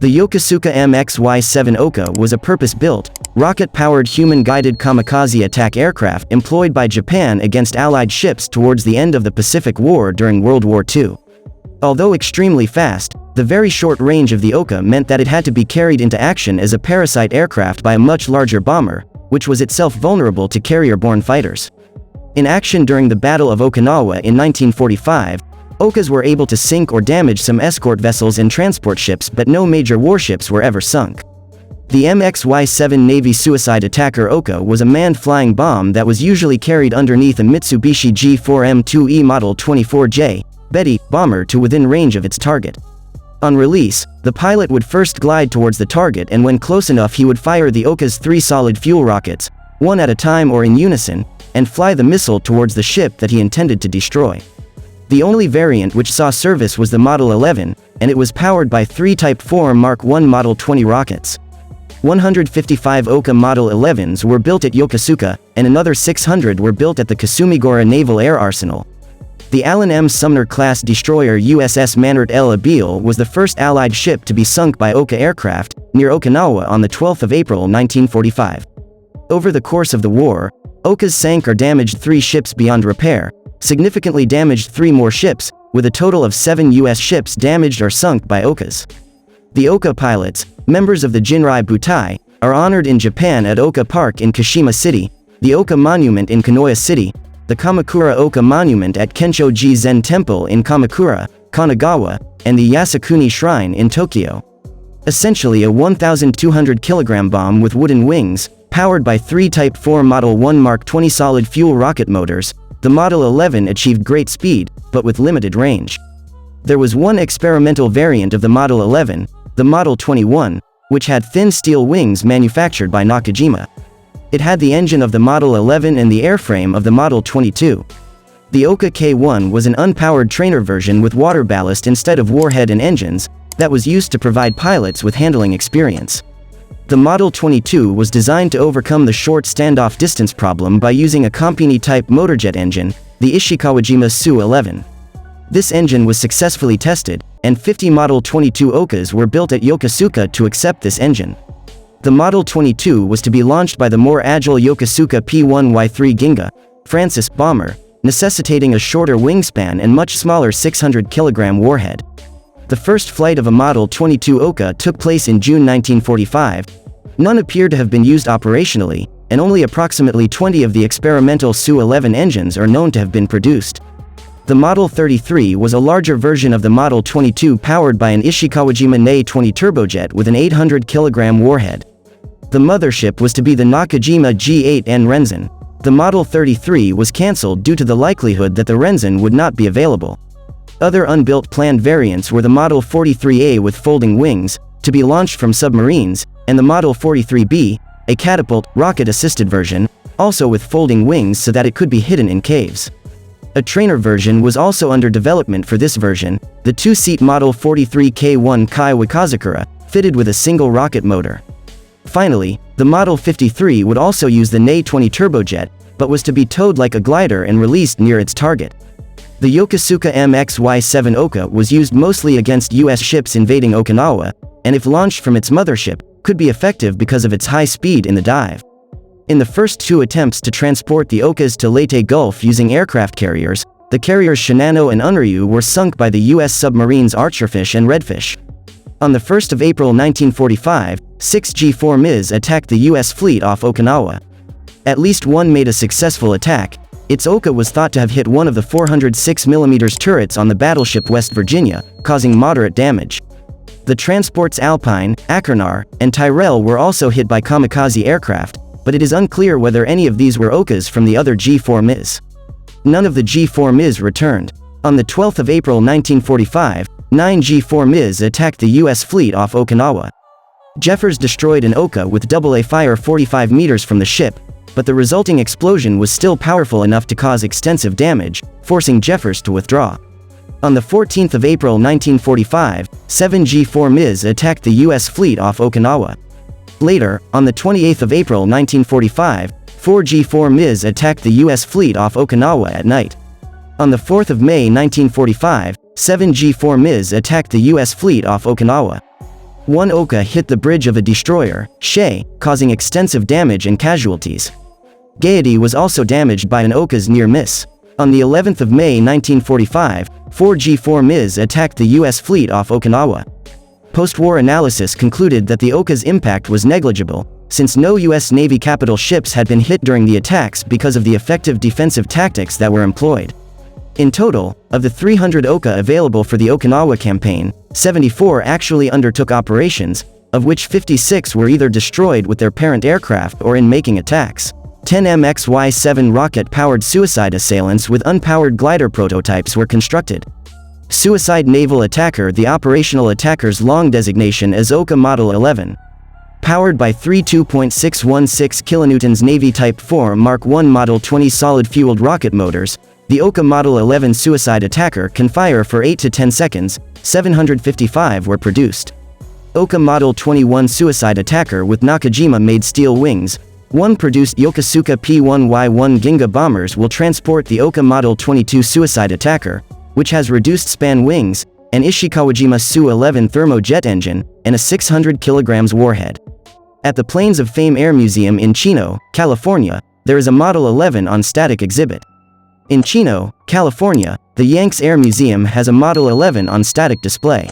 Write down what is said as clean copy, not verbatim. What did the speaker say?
The Yokosuka MXY-7 Ohka was a purpose-built, rocket-powered human-guided kamikaze attack aircraft employed by Japan against Allied ships towards the end of the Pacific War during World War II. Although extremely fast, the very short range of the Ohka meant that it had to be carried into action as a parasite aircraft by a much larger bomber, which was itself vulnerable to carrier-borne fighters. In action during the Battle of Okinawa in 1945, Ohkas were able to sink or damage some escort vessels and transport ships, but no major warships were ever sunk. The MXY-7 Navy suicide attacker Ohka was a manned flying bomb that was usually carried underneath a Mitsubishi G4M2E Model 24J Betty bomber to within range of its target. On release, the pilot would first glide towards the target, and when close enough he would fire the Ohka's 3 solid fuel rockets, one at a time or in unison, and fly the missile towards the ship that he intended to destroy. The only variant which saw service was the Model 11, and it was powered by 3 Type 4 Mark I Model 20 rockets. 155 Ohka Model 11s were built at Yokosuka, and another 600 were built at the Kasumigura Naval Air Arsenal. The Allen M. Sumner-class destroyer USS Manort L. Abeele was the first Allied ship to be sunk by Ohka aircraft, near Okinawa on the 12th of April 1945. Over the course of the war, Ohkas sank or damaged 3 ships beyond repair, significantly damaged 3 more ships, with a total of 7 U.S. ships damaged or sunk by Ohkas. The Ohka pilots, members of the Jinrai Butai, are honored in Japan at Ohka Park in Kashima City, the Ohka Monument in Kanoya City, the Kamakura Ohka Monument at Kensho-ji Zen Temple in Kamakura, Kanagawa, and the Yasukuni Shrine in Tokyo. Essentially a 1,200 kg bomb with wooden wings, powered by 3 Type 4 Model 1 Mark 20 solid fuel rocket motors, the Model 11 achieved great speed, but with limited range. There was one experimental variant of the Model 11, the Model 21, which had thin steel wings manufactured by Nakajima. It had the engine of the Model 11 and the airframe of the Model 22. The Ohka K-1 was an unpowered trainer version with water ballast instead of warhead and engines, that was used to provide pilots with handling experience. The Model 22 was designed to overcome the short standoff distance problem by using a Compini-type motorjet engine, the Ishikawajima Su-11. This engine was successfully tested, and 50 Model 22 Ohkas were built at Yokosuka to accept this engine. The Model 22 was to be launched by the more agile Yokosuka P-1Y3 Ginga Francis bomber, necessitating a shorter wingspan and much smaller 600 kg warhead. The first flight of a Model 22 Ohka took place in June 1945. None appear to have been used operationally, and only approximately 20 of the experimental Su-11 engines are known to have been produced. The Model 33 was a larger version of the Model 22 powered by an Ishikawajima NA-20 turbojet with an 800 kg warhead. The mothership was to be the Nakajima G8N Renzen. The Model 33 was cancelled due to the likelihood that the Renzen would not be available. Other unbuilt planned variants were the Model 43A with folding wings, to be launched from submarines, and the Model 43B, a catapult, rocket-assisted version, also with folding wings so that it could be hidden in caves. A trainer version was also under development for this version, the 2-seat Model 43K1 Kai Wakazakura, fitted with a single rocket motor. Finally, the Model 53 would also use the NA-20 turbojet, but was to be towed like a glider and released near its target. The Yokosuka MXY-7 Ohka was used mostly against U.S. ships invading Okinawa, and if launched from its mothership, could be effective because of its high speed in the dive. In the first 2 attempts to transport the Ohkas to Leyte Gulf using aircraft carriers, the carriers Shinano and Unryu were sunk by the U.S. submarines Archerfish and Redfish. On the 1st of April 1945, 6 G4 MIs attacked the U.S. fleet off Okinawa. At least one made a successful attack. Its Ohka was thought to have hit one of the 406mm turrets on the battleship West Virginia, causing moderate damage. The transports Alpine, Achernar, and Tyrell were also hit by kamikaze aircraft, but it is unclear whether any of these were Ohkas from the other G4 MIs. None of the G4 MIs returned. On the 12th of April 1945, 9 G4 MIs attacked the U.S. fleet off Okinawa. Jeffers destroyed an Ohka with AA fire 45 meters from the ship, but the resulting explosion was still powerful enough to cause extensive damage, forcing Jeffers to withdraw. On the 14th of April 1945, 7 G4 MIs attacked the U.S. fleet off Okinawa. Later, on the 28th of April 1945, 4 G4 MIs attacked the U.S. fleet off Okinawa at night. On the 4th of May 1945, 7 G4 MIs attacked the U.S. fleet off Okinawa. One Ohka hit the bridge of a destroyer, Shei, causing extensive damage and casualties. Gaiety was also damaged by an Ohka's near miss. On the 11th of May 1945, 4G-4 MIZ attacked the U.S. fleet off Okinawa. Post-war analysis concluded that the Ohka's impact was negligible, since no U.S. Navy capital ships had been hit during the attacks because of the effective defensive tactics that were employed. In total, of the 300 Ohka available for the Okinawa campaign, 74 actually undertook operations, of which 56 were either destroyed with their parent aircraft or in making attacks. 10 MXY-7 rocket-powered suicide assailants with unpowered glider prototypes were constructed. Suicide naval attacker. The operational attacker's long designation is Ohka Model 11. Powered by three 2.616 kilonewtons Navy Type 4 Mark I Model 20 solid-fueled rocket motors, the Ohka Model 11 suicide attacker can fire for 8 to 10 seconds. 755 were produced. Ohka Model 21 suicide attacker with Nakajima-made steel wings. One produced Yokosuka P1Y1 Ginga bombers will transport the Ohka Model 22 suicide attacker, which has reduced span wings, an Ishikawajima Su-11 thermojet engine, and a 600 kg warhead. At the Planes of Fame Air Museum in Chino, California, there is a Model 11 on static exhibit. In Chino, California, the Yanks Air Museum has a Model 11 on static display.